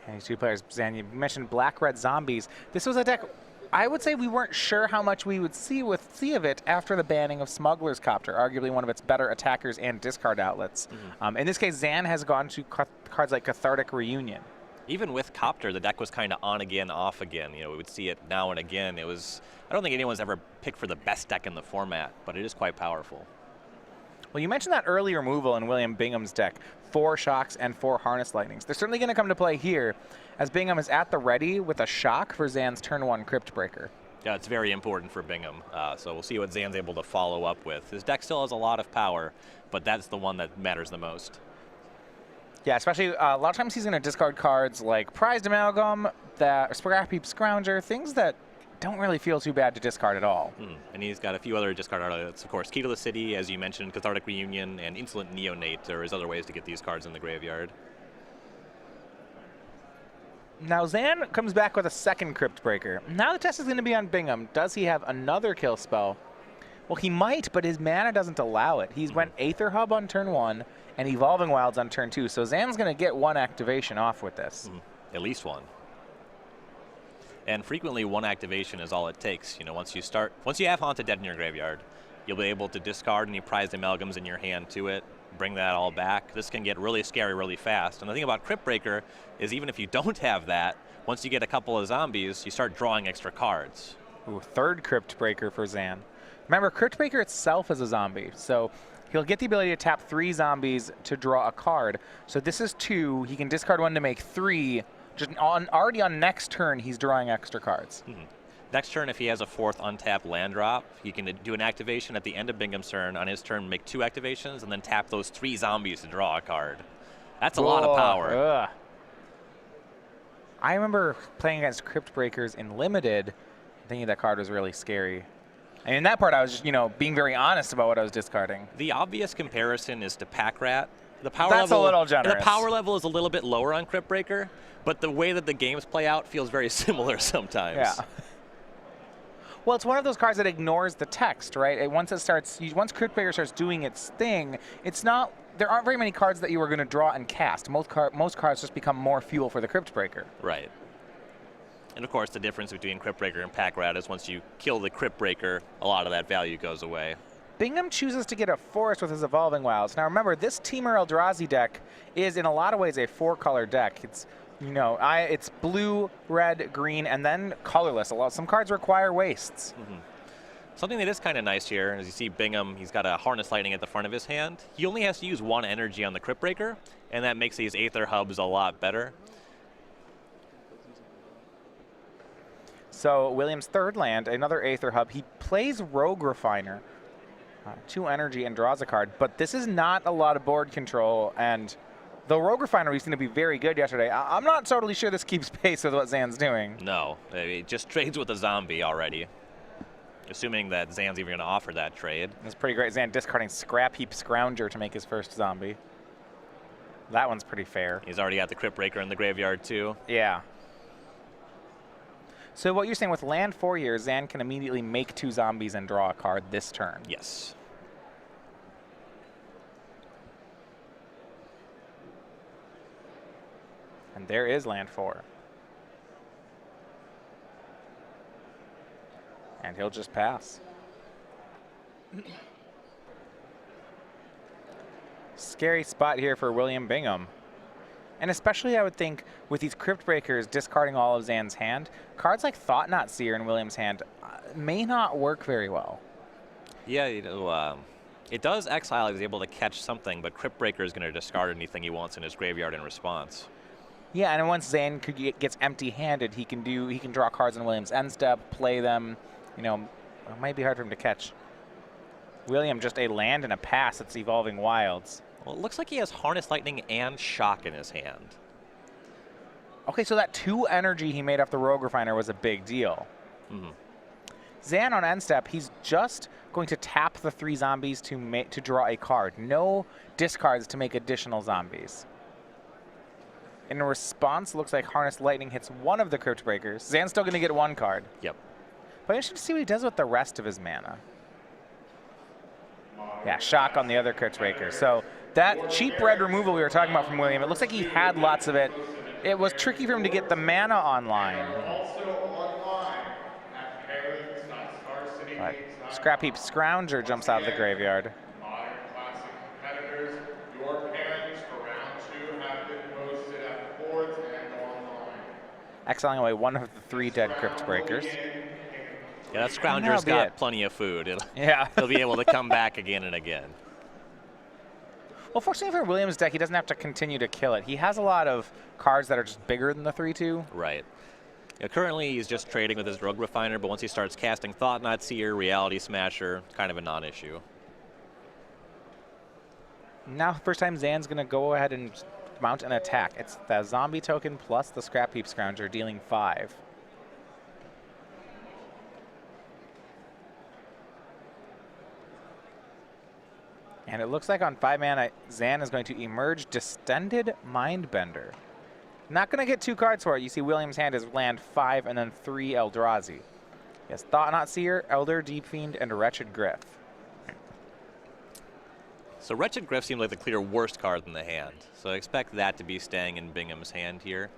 Okay, 2 players. Zan, you mentioned black-red zombies. This was a deck I would say we weren't sure how much we would see of it after the banning of Smuggler's Copter, arguably one of its better attackers and discard outlets. In this case, Zan has gone to cards like Cathartic Reunion. Even with Copter, the deck was kind of on again, off again. You know, we would see it now and again. It was, I don't think anyone's ever picked for the best deck in the format, but it is quite powerful. Well, you mentioned that early removal in William Bingham's deck, 4 Shocks and 4 Harness Lightnings. They're certainly going to come to play here, as Bingham is at the ready with a Shock for Zan's turn 1 Crypt Breaker. Yeah, it's very important for Bingham, so we'll see what Zan's able to follow up with. His deck still has a lot of power, but that's the one that matters the most. Yeah, especially a lot of times he's going to discard cards like Prized Amalgam, that Scrap Heap Scrounger, things that don't really feel too bad to discard at all. And he's got a few other discard outlets, of course. Key to the City, as you mentioned, Cathartic Reunion, and Insolent Neonate. There is other ways to get these cards in the graveyard. Now Zan comes back with a second Crypt Breaker. Now the test is going to be on Bingham. Does he have another kill spell? Well, he might, but his mana doesn't allow it. He's went Aether Hub on turn 1 and Evolving Wilds on turn 2. So Zan's going to get 1 activation off with this. At least 1. And frequently 1 activation is all it takes. You know, once you have Haunted Dead in your graveyard, you'll be able to discard any Prized Amalgams in your hand to it, bring that all back. This can get really scary really fast. And the thing about Crypt Breaker is even if you don't have that, once you get a couple of zombies, you start drawing extra cards. Ooh, 3rd Crypt Breaker for Zan. Remember, Crypt Breaker itself is a zombie, so he'll get the ability to tap 3 zombies to draw a card. So this is 2. He can discard 1 to make 3. Just already on next turn, he's drawing extra cards. Next turn, if he has a 4th untapped land drop, he can do an activation at the end of Bingham's turn. On his turn, make 2 activations, and then tap those 3 zombies to draw a card. That's a lot of power. I remember playing against Crypt Breakers in Limited, thinking that card was really scary. And in that part, I was just, being very honest about what I was discarding. The obvious comparison is to Pack Rat. That's a little generous. The power level is a little bit lower on Crypt Breaker, but the way that the games play out feels very similar sometimes. Yeah. Well, it's one of those cards that ignores the text, right? Once Crypt Breaker starts doing its thing, there aren't very many cards that you are going to draw and cast. Most cards just become more fuel for the Crypt Breaker. Right. And of course, the difference between Crypt Breaker and Pack Rat is once you kill the Crypt Breaker, a lot of that value goes away. Bingham chooses to get a forest with his Evolving Wilds. Now remember, this Temur Eldrazi deck is in a lot of ways a 4-color deck. It's it's blue, red, green, and then colorless. Some cards require wastes. Something that is kind of nice here, as you see Bingham, he's got a Harness Lightning at the front of his hand. He only has to use 1 energy on the Crypt Breaker, and that makes these Aether Hubs a lot better. So William's 3rd land, another Aether Hub. He plays Rogue Refiner. 2 energy and draws a card, but this is not a lot of board control, and the Rogue Refiner was going to be very good yesterday. I'm not totally sure this keeps pace with what Zan's doing. No, it just trades with a zombie already, assuming that Zan's even going to offer that trade. That's pretty great. Zan discarding Scrap Heap Scrounger to make his first zombie. That one's pretty fair. He's already got the Crypt Breaker in the graveyard too. Yeah. So what you're saying with land 4 here, Zan can immediately make 2 zombies and draw a card this turn. Yes. And there is land 4. And he'll just pass. Scary spot here for William Bingham. And especially, I would think, with these Crypt Breakers discarding all of Zan's hand, cards like Thought Knot Seer in William's hand may not work very well. Yeah, it does exile. He's able to catch something, but Crypt Breaker is going to discard anything he wants in his graveyard in response. Yeah, and once Zan gets empty-handed, he can draw cards in William's end step, play them. It might be hard for him to catch. William just a land and a pass. It's Evolving Wilds. Well, it looks like he has Harness Lightning and Shock in his hand. Okay, so that 2 energy he made off the Rogue Refiner was a big deal. Zan on end step, he's just going to tap the 3 zombies to draw a card. No discards to make additional zombies. In response, looks like Harness Lightning hits 1 of the Crypt Breakers. Zan's still going to get 1 card. Yep. But I'm interested to see what he does with the rest of his mana. Yeah, Shock on the other Crypt Breaker. So that cheap red removal we were talking about from William, it looks like he had lots of it. It was tricky for him to get the mana online. But Scrap Heap Scrounger jumps out of the graveyard. Modern Classic competitors, your parents for round 2 have been posted at the boards and online. Exiling away one of the 3 dead Crypt Breakers. Yeah, that Scrounger's got plenty of food. He'll be able to come back again and again. Well, fortunately for Williams' deck, he doesn't have to continue to kill it. He has a lot of cards that are just bigger than the 3/2. Right. Currently, he's just trading with his Rogue Refiner, but once he starts casting Thought-Knot Seer, Reality Smasher, kind of a non-issue. Now, first time Zan's going to go ahead and mount an attack. It's the zombie token plus the Scrap Heap Scrounger, dealing 5. And it looks like on 5 mana, Zan is going to emerge Distended Mindbender. Not going to get 2 cards for it. You see Williams' hand is land 5 and then 3 Eldrazi. Yes, Thought-Knot Seer, Elder Deep Fiend, and Wretched Griff. So Wretched Griff seems like the clear worst card in the hand. So I expect that to be staying in Bingham's hand here.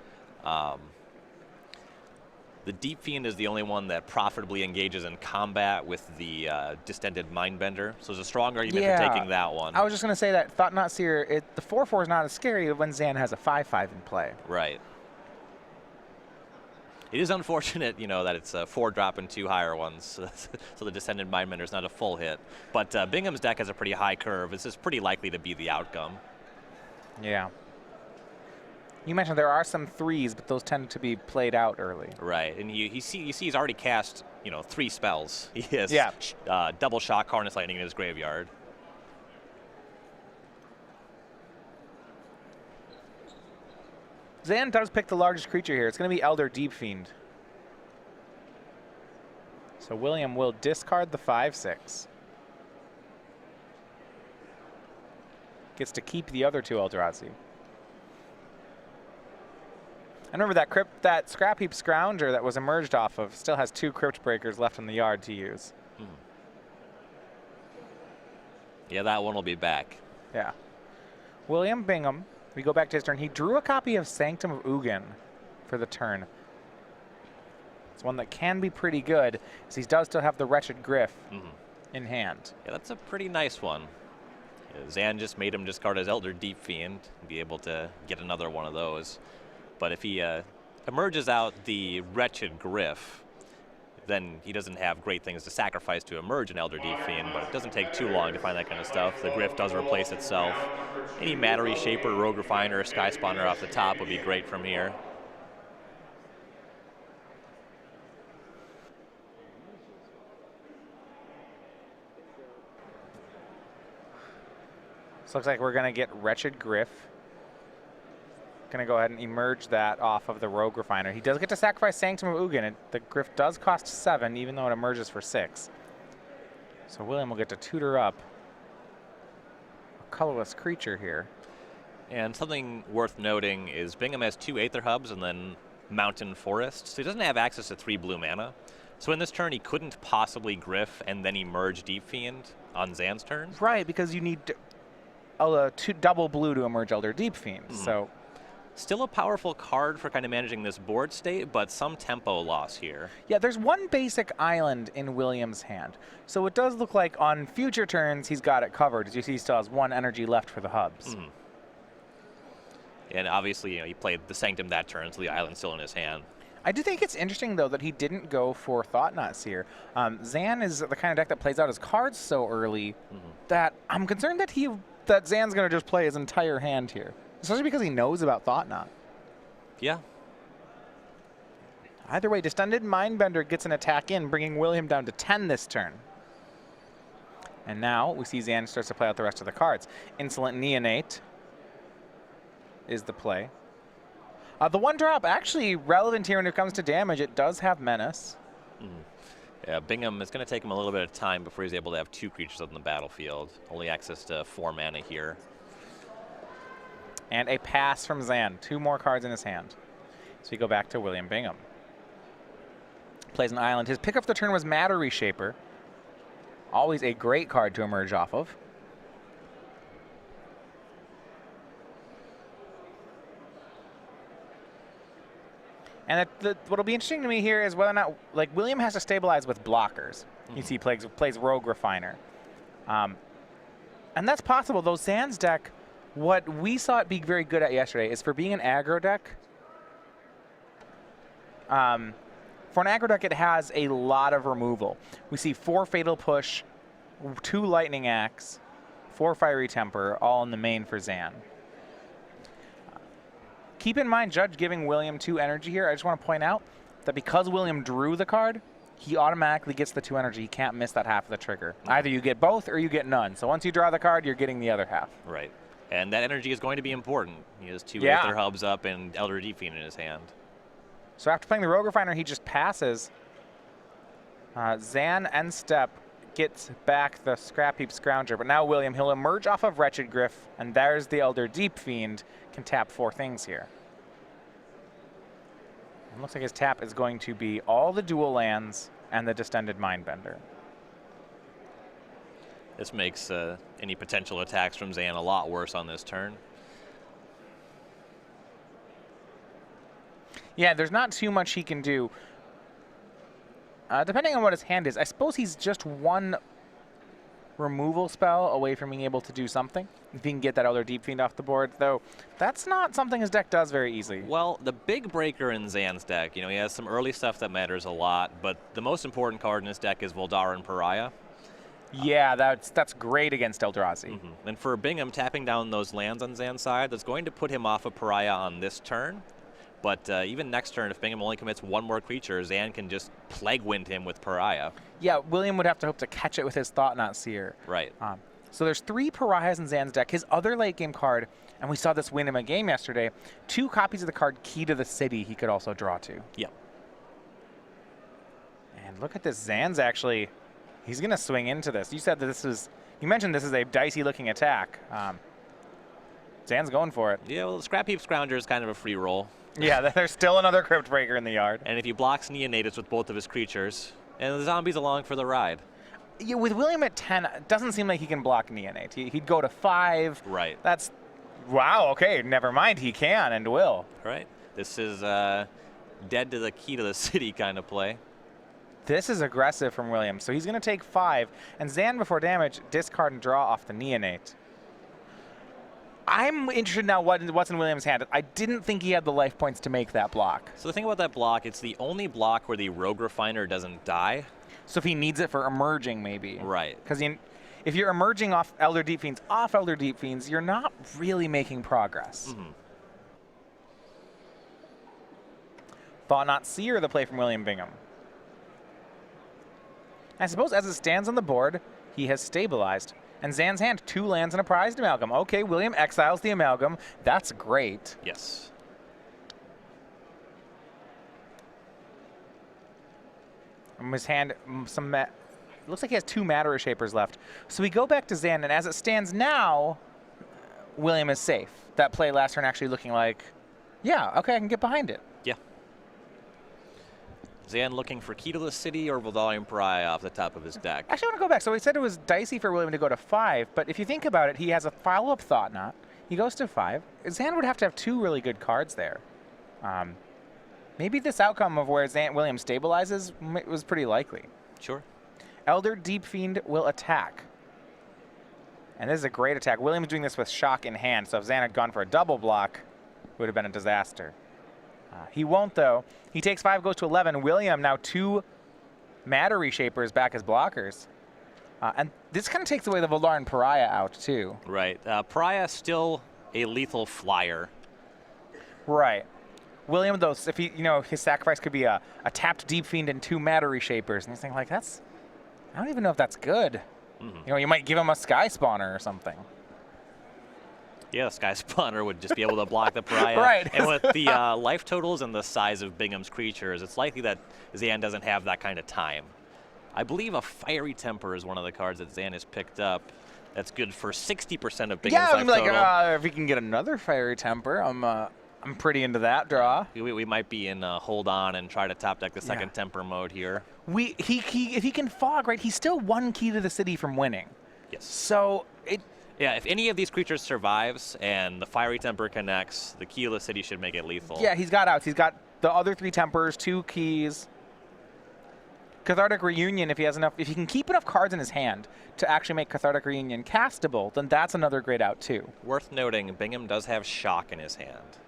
The Deep Fiend is the only one that profitably engages in combat with the Distended Mindbender. So there's a strong argument for taking that one. I was just going to say that Thought-Knot Seer, the 4/4 is not as scary when Zan has a 5/5 in play. Right. It is unfortunate, that it's a 4-drop and 2 higher ones, so the Descendant Mindbender is not a full hit. But Bingham's deck has a pretty high curve. This is pretty likely to be the outcome. Yeah. You mentioned there are some 3s, but those tend to be played out early. Right, and you see he's already cast 3 spells. He has double Shock, Harness Lightning in his graveyard. Zan does pick the largest creature here. It's going to be Elder Deep Fiend. So William will discard the 5/6. Gets to keep the other 2 Eldrazi. And remember that Scrap Heap Scrounger that was emerged off of still has 2 Crypt Breakers left in the yard to use. Yeah, that one will be back. Yeah. William Bingham, we go back to his turn. He drew a copy of Sanctum of Ugin for the turn. It's one that can be pretty good, as he does still have the Wretched Griff in hand. Yeah, that's a pretty nice one. Zan just made him discard his Elder Deep Fiend and be able to get another one of those. But if he emerges out the Wretched Griff, then he doesn't have great things to sacrifice to emerge an Elder Deep Fiend, but it doesn't take too long to find that kind of stuff. The Griff does replace itself. Any Matter Reshaper, Rogue Refiner, or Sky Spawner off the top would be great from here. So looks like we're going to get Wretched Griff. Going to go ahead and emerge that off of the Rogue Refiner. He does get to sacrifice Sanctum of Ugin. The Griff does cost 7, even though it emerges for 6. So William will get to tutor up a colorless creature here. And something worth noting is Bingham has 2 Aether Hubs and then Mountain Forest. So he doesn't have access to 3 blue mana. So in this turn, he couldn't possibly Griff and then emerge Deep Fiend on Zan's turn. Right, because you need 2 double blue to emerge Elder Deep Fiend. So still a powerful card for kind of managing this board state, but some tempo loss here. Yeah, there's one basic island in Williams' hand. So it does look like on future turns he's got it covered. As you see, he still has 1 energy left for the hubs. And obviously, he played the Sanctum that turn, so the island's still in his hand. I do think it's interesting, though, that he didn't go for Thought-Knot Seer. Zan is the kind of deck that plays out his cards so early that I'm concerned that Zan's going to just play his entire hand here. Especially because he knows about Thought-Knot. Yeah. Either way, Distended Mindbender gets an attack in, bringing William down to 10 this turn. And now we see Zan starts to play out the rest of the cards. Insolent Neonate is the play. The 1-drop, actually relevant here when it comes to damage. It does have Menace. Yeah, Bingham, it's going to take him a little bit of time before he's able to have 2 creatures on the battlefield. Only access to 4 mana here. And a pass from Zan. 2 more cards in his hand. So we go back to William Bingham. Plays an island. His pick of the turn was Matter Reshaper. Always a great card to emerge off of. And what'll be interesting to me here is whether or not, like, William has to stabilize with blockers. You see, he plays Rogue Refiner. And that's possible, though. Zan's deck, what we saw it be very good at yesterday is for being an aggro deck. For an aggro deck, it has a lot of removal. We see 4 Fatal Push, 2 Lightning Axe, 4 Fiery Temper, all in the main for Zan. Keep in mind, Judge giving William 2 energy here. I just want to point out that because William drew the card, he automatically gets the 2 energy. He can't miss that half of the trigger. Either you get both or you get none. So once you draw the card, you're getting the other half. Right. And that energy is going to be important. He has 2 Aether Hubs up and Elder Deep Fiend in his hand. So after playing the Rogue Refiner, he just passes. Zan end step gets back the Scrap Heap Scrounger, but now William, he'll emerge off of Wretched Griff, and there's the Elder Deep Fiend. Can tap 4 things here. It looks like his tap is going to be all the dual lands and the Distended Mindbender. This makes any potential attacks from Zan a lot worse on this turn. Yeah, there's not too much he can do. Depending on what his hand is, I suppose he's just 1 removal spell away from being able to do something. If he can get that Elder Deep Fiend off the board, though, that's not something his deck does very easily. Well, the big breaker in Zan's deck, you know, he has some early stuff that matters a lot, but the most important card in his deck is Voldaren Pariah. Yeah, that's great against Eldrazi. And for Bingham, tapping down those lands on Zan's side, that's going to put him off of Pariah on this turn. But even next turn, if Bingham only commits 1 more creature, Zan can just Plague Wind him with Pariah. Yeah, William would have to hope to catch it with his Thought-Knot Seer. Right. So there's 3 Pariahs in Zan's deck. His other late game card, and we saw this win him a game yesterday, 2 copies of the card Key to the City he could also draw to. Yep. And look at this. Zan's actually, he's going to swing into this. You said that this was, you mentioned this is a dicey looking attack. Zan's going for it. Yeah, well, the Scrap Heap Scrounger is kind of a free roll. Yeah, there's still another Crypt Breaker in the yard. And if he blocks Neonatives with both of his creatures, and the zombies along for the ride. Yeah, with William at 10, it doesn't seem like he can block Neonate. He'd go to 5. Right. That's, wow, okay, never mind, he can and will. Right. This is dead to the Key to the City kind of play. This is aggressive from William, so he's going to take 5. And Zan, before damage, discard and draw off the Neonate. I'm interested now what's in William's hand. I didn't think he had the life points to make that block. So the thing about that block, it's the only block where the Rogue Refiner doesn't die. So if he needs it for emerging, maybe. Right. Because if you're emerging off Elder Deep Fiends, you're not really making progress. Thought-Knot Seer, the play from William Bingham. I suppose as it stands on the board, he has stabilized. And Zan's hand, 2 lands and a prized amalgam. Okay, William exiles the amalgam. That's great. Yes. And his hand, looks like he has 2 Matter Shapers left. So we go back to Zan, and as it stands now, William is safe. That play last turn actually looking like, yeah, okay, I can get behind it. Yeah. Zan looking for Key to the City or Voldaren Pariah off the top of his deck. Actually, I want to go back. So we said it was dicey for William to go to 5, but if you think about it, he has a follow-up Thought-Knot. He goes to 5. Zan would have to have 2 really good cards there. Maybe this outcome of where William stabilizes was pretty likely. Sure. Elder Deep Fiend will attack. And this is a great attack. William's doing this with Shock in hand, so if Zan had gone for a double block, it would have been a disaster. He won't, though. He takes 5, goes to 11. William, now 2 Matter Reshapers back as blockers. And this kind of takes away the Voldaren Pariah out, too. Right. Pariah still a lethal flyer. Right. William, though, if he, his sacrifice could be a tapped Deep Fiend and 2 Matter Reshapers. And he's thinking, like, I don't even know if that's good. You might give him a Sky Spawner or something. Yeah, Sky Spawner would just be able to block the Pariah. Right. And with the life totals and the size of Bingham's creatures, it's likely that Zan doesn't have that kind of time. I believe a Fiery Temper is one of the cards that Zan has picked up. That's good for 60% of Bingham's life total. If he can get another Fiery Temper, I'm pretty into that draw. We might be in hold on and try to top deck the second Temper mode here. If he can fog, right, he's still 1 Key to the City from winning. Yes. So yeah, if any of these creatures survives and the Fiery Temper connects, the Key to the City should make it lethal. Yeah, he's got outs. He's got the other 3 tempers, 2 keys. Cathartic Reunion, if he can keep enough cards in his hand to actually make Cathartic Reunion castable, then that's another great out too. Worth noting, Bingham does have Shock in his hand.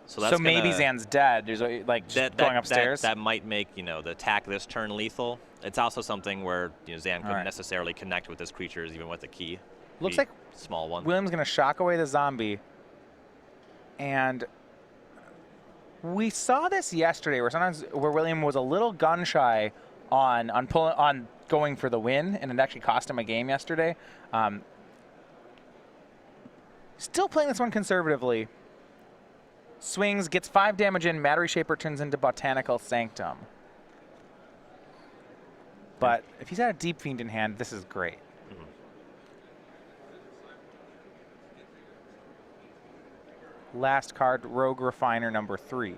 So maybe Zan's dead. There's like going upstairs. That might make the attack this turn lethal. It's also something where Zan couldn't necessarily connect with his creatures even with the key. Looks like small one. William's going to shock away the zombie, and we saw this yesterday where William was a little gun shy on going for the win, and it actually cost him a game yesterday. Still playing this one conservatively. Swings, gets 5 damage in, Matter Shaper turns into Botanical Sanctum. But if he's had a Deep Fiend in hand, this is great. Last card, Rogue Refiner number 3.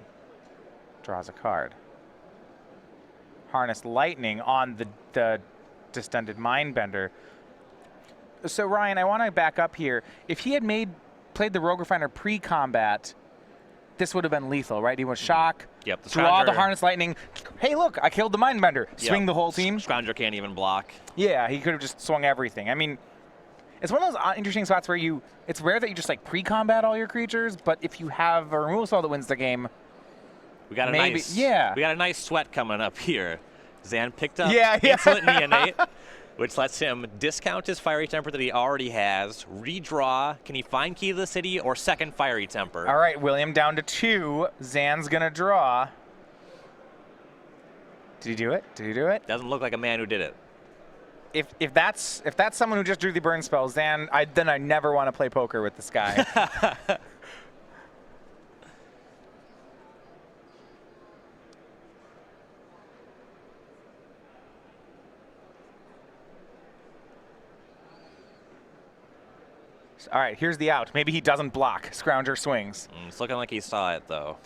Draws a card. Harness Lightning on the Distended Mindbender. So Ryan, I want to back up here. If he had played the Rogue Refiner pre-combat, this would have been lethal, right? He would shock, draw the Harness Lightning. Hey, look, I killed the Mindbender. Swing the whole team. Scrounger can't even block. Yeah, he could have just swung everything. I mean, it's one of those interesting spots where it's rare that you just like pre-combat all your creatures, but if you have a removal spell that wins the game, we got a nice sweat coming up here. Zan picked up Insolent Neonate, which lets him discount his Fiery Temper that he already has, redraw. Can he find Key to the City or second Fiery Temper? All right, William down to 2. Zan's going to draw. Did he do it? Doesn't look like a man who did it. If that's someone who just drew the burn spell, Zan, then I never want to play poker with this guy. All right, here's the out. Maybe he doesn't block. Scrounger swings. It's looking like he saw it, though.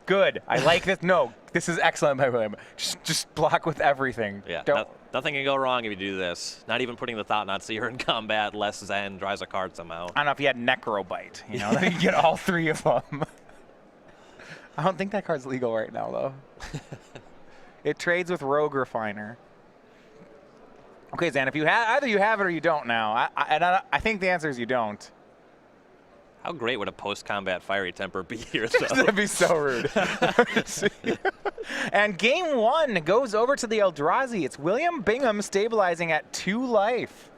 Good. I like this. No, this is excellent by William. Just block with everything. Yeah, nothing can go wrong if you do this. Not even putting the Thought-Knot Seer in combat, less Zan draws a card somehow. I don't know if he had Necrobite. Then you get all 3 of them. I don't think that card's legal right now, though. It trades with Rogue Refiner. Okay, Zan, if either you have it or you don't now. I think the answer is you don't. How great would a post-combat Fiery Temper be here, though? That'd be so rude. And game 1 goes over to the Eldrazi. It's William Bingham stabilizing at 2 life.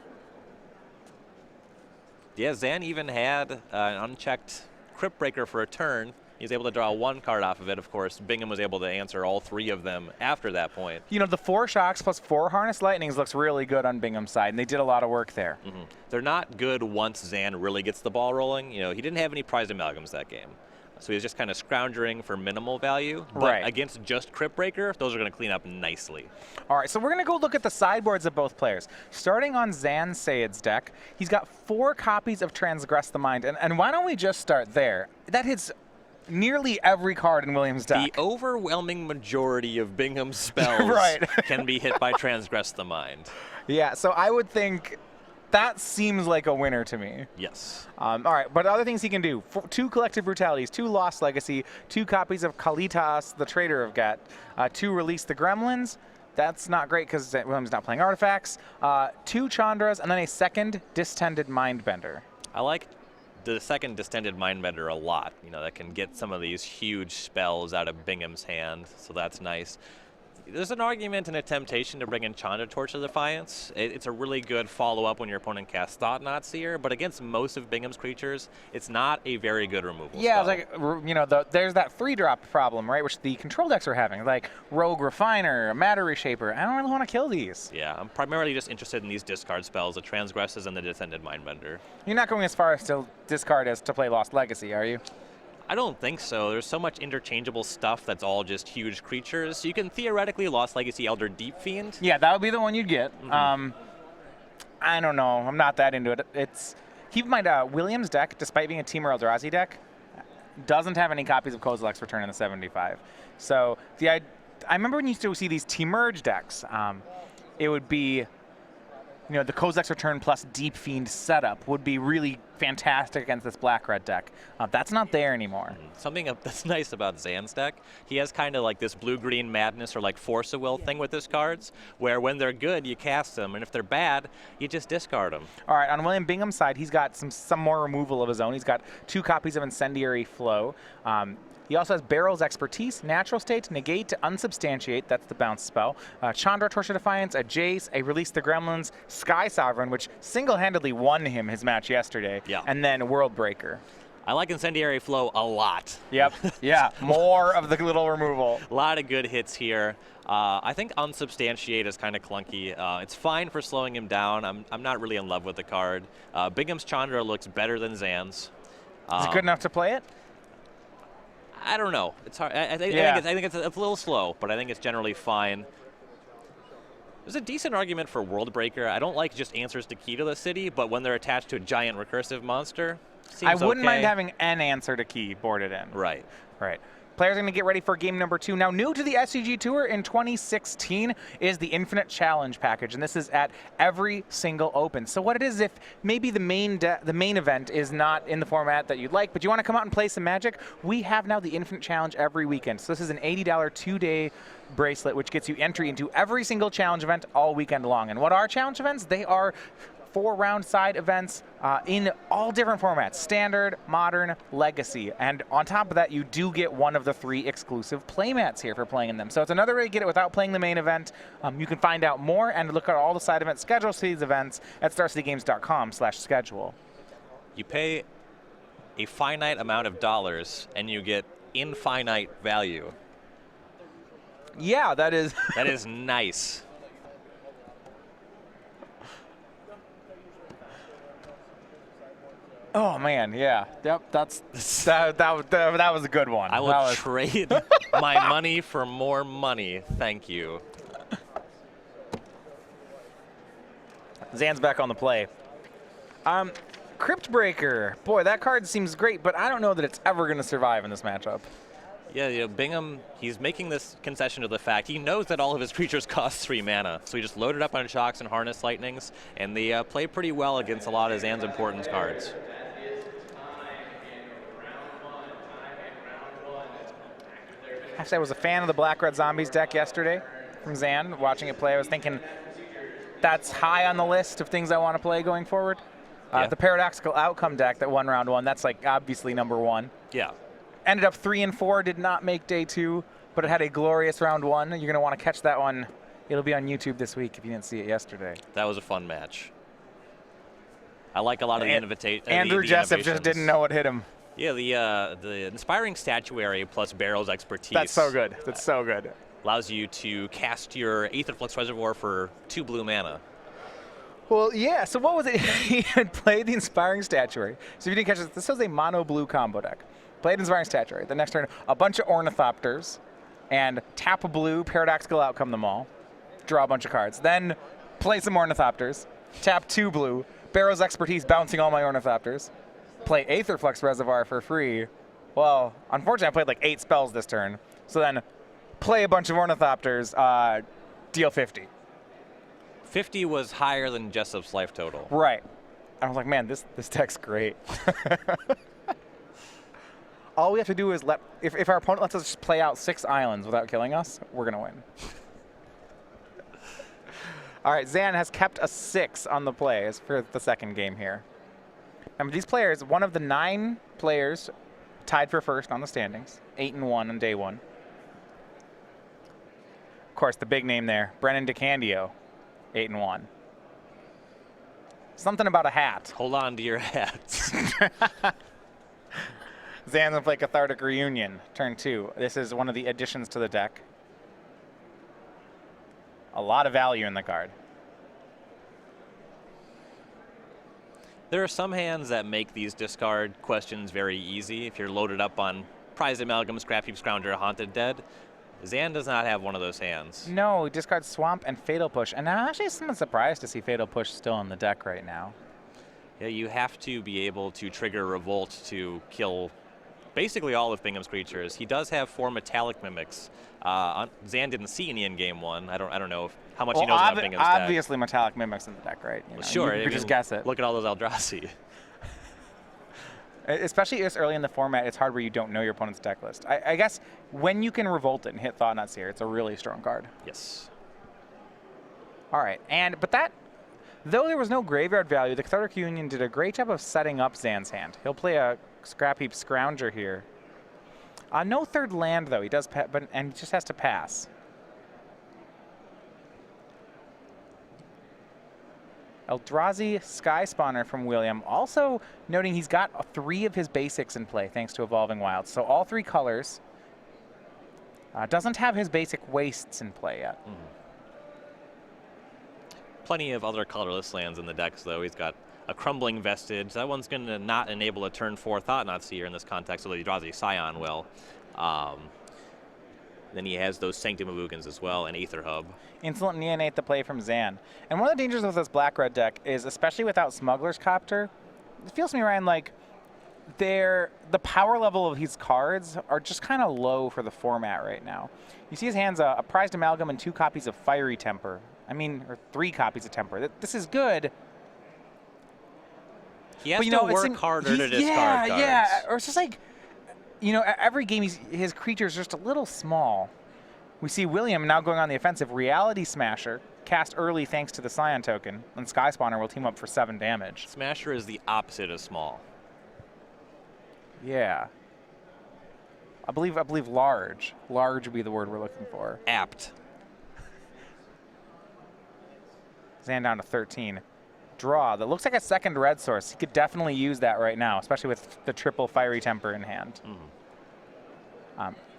Yeah, Zan even had an unchecked Crypt Breaker for a turn. He was able to draw 1 card off of it. Of course, Bingham was able to answer all 3 of them after that point. The 4 shocks plus 4 Harness Lightnings looks really good on Bingham's side, and they did a lot of work there. They're not good once Zan really gets the ball rolling. He didn't have any prized amalgams that game. So he was just kind of scroungering for minimal value. But against just Crypt Breaker, those are going to clean up nicely. All right, so we're going to go look at the sideboards of both players. Starting on Zan Syed's deck, he's got 4 copies of Transgress the Mind. And why don't we just start there? That hits nearly every card in William's deck. The overwhelming majority of Bingham's spells can be hit by Transgress the Mind. Yeah, so I would think that seems like a winner to me. Yes. All right, but other things he can do. 2 Collective Brutalities, 2 Lost Legacy, 2 copies of Kalitas, the Trader of Get, 2 Release the Gremlins. That's not great because William's not playing artifacts. 2 Chandras, and then a second Distended Mindbender. I like the second Distended Mindbender a lot. That can get some of these huge spells out of Bingham's hand, so that's nice. There's an argument and a temptation to bring in Chandra Torch of Defiance. It's a really good follow-up when your opponent casts Thought-Knot Seer, but against most of Bingham's creatures, it's not a very good removal spell. Like, there's that 3-drop problem, right, which the control decks are having, like Rogue Refiner, Matter Reshaper. I don't really want to kill these. Yeah, I'm primarily just interested in these discard spells, the Transgresses and the Descended Mindbender. You're not going as far as to discard as to play Lost Legacy, are you? I don't think so. There's so much interchangeable stuff that's all just huge creatures. You can theoretically Lost Legacy Elder Deep Fiend. Yeah, that would be the one you'd get. I don't know. I'm not that into it. Keep in mind, William's deck, despite being a Temur Eldrazi deck, doesn't have any copies of Kozilek's Return in the 75. So I remember when you used to see these Temerge decks. It would be you know, the Kozak's Return plus Deep Fiend setup would be really fantastic against this black-red deck. That's not there anymore. Something that's nice about Zan's deck, he has kind of like this blue-green madness or like Force of Will thing with his cards, where when they're good, you cast them, and if they're bad, you just discard them. All right, on William Bingham's side, he's got some more removal of his own. He's got 2 copies of Incendiary Flow. He also has Barrel's Expertise, Natural State, Negate to Unsubstantiate, that's the bounce spell, Chandra, Torch of Defiance, a Jace, a Release the Gremlins, Sky Sovereign, which single-handedly won him his match yesterday, and then World Breaker. I like Incendiary Flow a lot. Yep, yeah, more of the little removal. A lot of good hits here. I think Unsubstantiate is kind of clunky. It's fine for slowing him down. I'm not really in love with the card. Bingham's Chandra looks better than Zan's. Is it good enough to play it? I don't know. It's hard. I think it's a little slow, but I think it's generally fine. There's a decent argument for World Breaker. I don't like just answers to Key to the City, but when they're attached to a giant recursive monster, seems I wouldn't okay. mind having an answer to Key boarded in. Right. Right. Players are going to get ready for game number 2. Now, new to the SCG Tour in 2016 is the Infinite Challenge package, and this is at every single Open. So what it is, if maybe the main event is not in the format that you'd like, but you want to come out and play some Magic, we have now the Infinite Challenge every weekend. So this is an $80 2-day bracelet, which gets you entry into every single challenge event all weekend long. And what are challenge events? They are 4-round side events in all different formats: Standard, Modern, Legacy. And on top of that, you do get one of the 3 exclusive playmats here for playing in them. So it's another way to get it without playing the main event. You can find out more and look at all the side event schedules for these events at starcitygames.com/schedule. You pay a finite amount of dollars, and you get infinite value. Yeah, that is... That is nice. Oh man, yeah. Yep, that was a good one. I will trade my money for more money. Thank you. Zan's back on the play. Crypt Breaker. Boy, that card seems great, but I don't know that it's ever going to survive in this matchup. Yeah, Bingham, he's making this concession to the fact he knows that all of his creatures cost 3 mana, so he just loaded up on Shocks and Harness Lightnings, and they play pretty well against a lot of Zan's importance cards. Actually, I was a fan of the Black-Red Zombies deck yesterday from Zan, watching it play. I was thinking that's high on the list of things I want to play going forward. The Paradoxical Outcome deck that won round 1, that's like obviously number 1. Yeah. Ended up 3 and 4, did not make day 2, but it had a glorious round 1. You're going to want to catch that one. It'll be on YouTube this week if you didn't see it yesterday. That was a fun match. I like a lot of the invitation. Andrew Jessup just didn't know what hit him. Yeah, the Inspiring Statuary plus Barrel's Expertise. That's so good. That's so good. Allows you to cast your Aetherflux Reservoir for 2 blue mana. Well, yeah, so what was it? He had played the Inspiring Statuary. So if you didn't catch this was a mono-blue combo deck. Played Inspiring Statuary. The next turn, a bunch of Ornithopters, and tap a blue, Paradoxical Outcome them all. Draw a bunch of cards. Then play some Ornithopters, tap 2 blue, Barrel's Expertise bouncing all my Ornithopters, play Aetherflux Reservoir for free. Well, unfortunately, I played like 8 spells this turn. So then play a bunch of Ornithopters, deal 50. 50 was higher than Jessup's life total. Right. I was like, man, this deck's great. All we have to do is if our opponent lets us just play out 6 islands without killing us, we're going to win. All right, Zan has kept a 6 on the plays for the second game here. These players, one of the 9 players tied for first on the standings, 8 and 1 on day 1. Of course, the big name there, Brennan DeCandio, 8 and 1. Something about a hat. Hold on to your hats. Zan's gonna play Cathartic Reunion, turn 2. This is one of the additions to the deck. A lot of value in the card. There are some hands that make these discard questions very easy. If you're loaded up on Prized Amalgam, Scrapheap Scrounger, Haunted Dead, Zan does not have one of those hands. No, he discards Swamp and Fatal Push. And I'm actually somewhat surprised to see Fatal Push still in the deck right now. Yeah, you have to be able to trigger Revolt to kill basically all of Bingham's creatures. He does have 4 metallic mimics. Zan didn't see any in game 1. I don't know how much he knows about Bingham's deck. Obviously, metallic mimics in the deck, right? You know, Sure, you could just guess it. Look at all those Eldrazi. Especially this early in the format, it's hard where you don't know your opponent's deck list. I guess when you can revolt it and hit Thought-Knot Seer, it's a really strong card. Yes. All right, but that, though there was no graveyard value, the Cathartic Union did a great job of setting up Zan's hand. He'll play a Scrap Heap Scrounger here. No third land, though. He does, and he just has to pass. Eldrazi Sky Spawner from William. Also noting he's got 3 of his basics in play thanks to Evolving Wilds. So all 3 colors. Doesn't have his basic wastes in play yet. Plenty of other colorless lands in the decks, though. He's got a Crumbling Vestige. That one's going to not enable a turn 4 Thought-Knot Seer in this context, although he draws a Scion will. Then he has those Sanctum of Ugins as well, and Aether Hub. Insolent Neonate the play from Zan. And one of the dangers with this black-red deck is, especially without Smuggler's Copter, it feels to me, Ryan, like the power level of his cards are just kind of low for the format right now. You see his hands, a Prized Amalgam and 2 copies of Fiery Temper. Or 3 copies of Temper. This is good. He has to work harder to discard cards. Yeah, or it's just like, every game his creature's just a little small. We see William now going on the offensive. Reality Smasher, cast early thanks to the Scion token, and Sky Spawner will team up for 7 damage. Smasher is the opposite of small. Yeah. I believe large. Large would be the word we're looking for. Apt. Zan down to 13. Draw. That looks like a second red source. He could definitely use that right now, especially with the triple Fiery Temper in hand.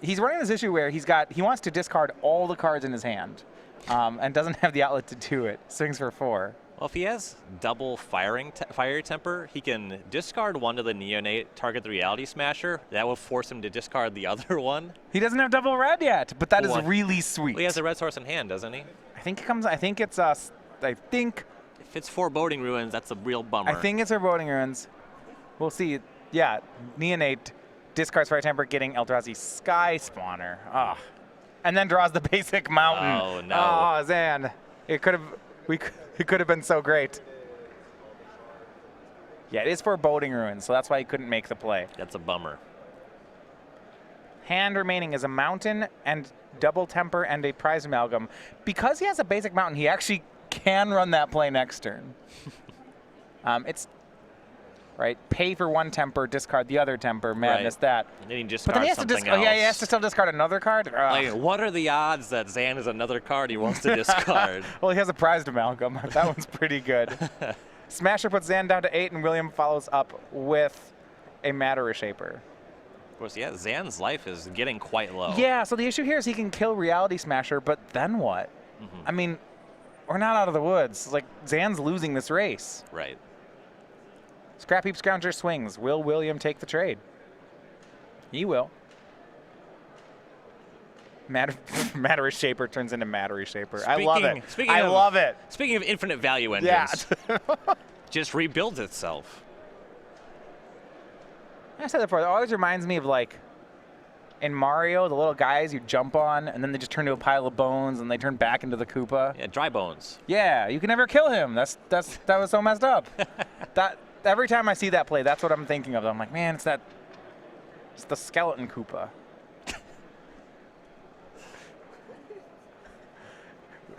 He's running this issue where he wants to discard all the cards in his hand, and doesn't have the outlet to do it. Swings for 4. Well, if he has double Fiery Temper, he can discard 1 to the Neonate, target the Reality Smasher. That will force him to discard the other one. He doesn't have double red yet, but that is really sweet. Well, he has a red source in hand, doesn't he? If it's Foreboding Ruins, that's a real bummer. I think it's Foreboding Ruins. We'll see. Yeah, Neonate discards Fiery Temper, getting Eldrazi Sky Spawner. And then draws the basic mountain. Oh, no. Oh, Zan. It could have been so great. Yeah, it is Foreboding Ruins, so that's why he couldn't make the play. That's a bummer. Hand remaining is a mountain and double Temper and a Prized Amalgam. Because he has a basic mountain, he actually can run that play next turn. It's right. Pay for 1 Temper, discard the other Temper. Madness right. That. And then he but then he has something to else. he has to still discard another card. Like, what are the odds that Zan is another card he wants to discard? Well, he has a Prized Amalgam. That one's pretty good. Smasher puts Zan down to 8, and William follows up with a Matter Shaper. Of course, yeah. Zan's life is getting quite low. Yeah. So the issue here is he can kill Reality Smasher, but then what? I mean, we're not out of the woods. Like, Zan's losing this race. Right. Scrap Heap Scrounger swings. Will William take the trade? He will. Matter Shaper turns into Matter Shaper. I love it. I love it. Speaking of infinite value engines, just rebuilds itself. I said that before. It always reminds me of, like, in Mario, the little guys you jump on, and then they just turn to a pile of bones, and they turn back into the Koopa. Yeah, dry bones. Yeah, you can never kill him. That was so messed up. Every time I see that play, that's what I'm thinking of. I'm like, man, it's the skeleton Koopa.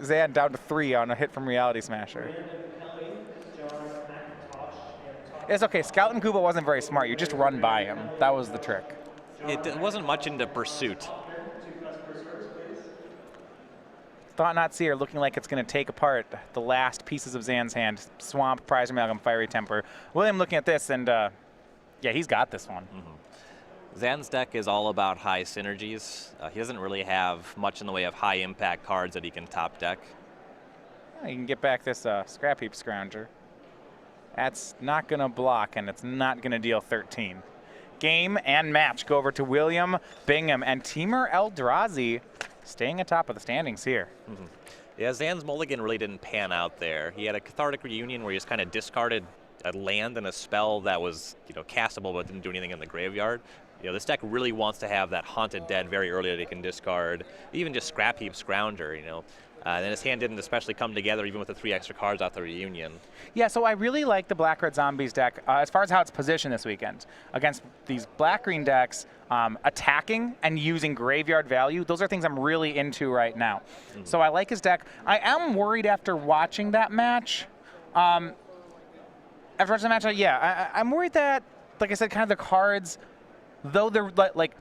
Zan down to 3 on a hit from Reality Smasher. It's okay. Skeleton Koopa wasn't very smart. You just run by him. That was the trick. It wasn't much into pursuit. Thought-Knot Seer looking like it's going to take apart the last pieces of Zan's hand. Swamp, Prized Amalgam, Fiery Temper. William looking at this, and yeah, he's got this one. Zan's deck is all about high synergies. He doesn't really have much in the way of high impact cards that he can top deck. You can get back this Scrap Heap Scrounger. That's not going to block, and it's not going to deal 13. Game and match go over to William, Bingham, and Teamer Eldrazi staying atop of the standings here. Yeah, Zan's mulligan really didn't pan out there. He had a Cathartic Reunion where he just kind of discarded land and a spell that was castable but didn't do anything in the graveyard. This deck really wants to have that Haunted Dead very early that he can discard, even just Scrap Heap Scrounger, and his hand didn't especially come together even with the 3 extra cards off the reunion. Yeah, so I really like the Black-Red Zombies deck as far as how it's positioned this weekend. Against these Black-Green decks, attacking and using graveyard value, those are things I'm really into right now. So I like his deck. I am worried after watching that match. After watching the match, I'm worried that, like I said, kind of the cards, though they're like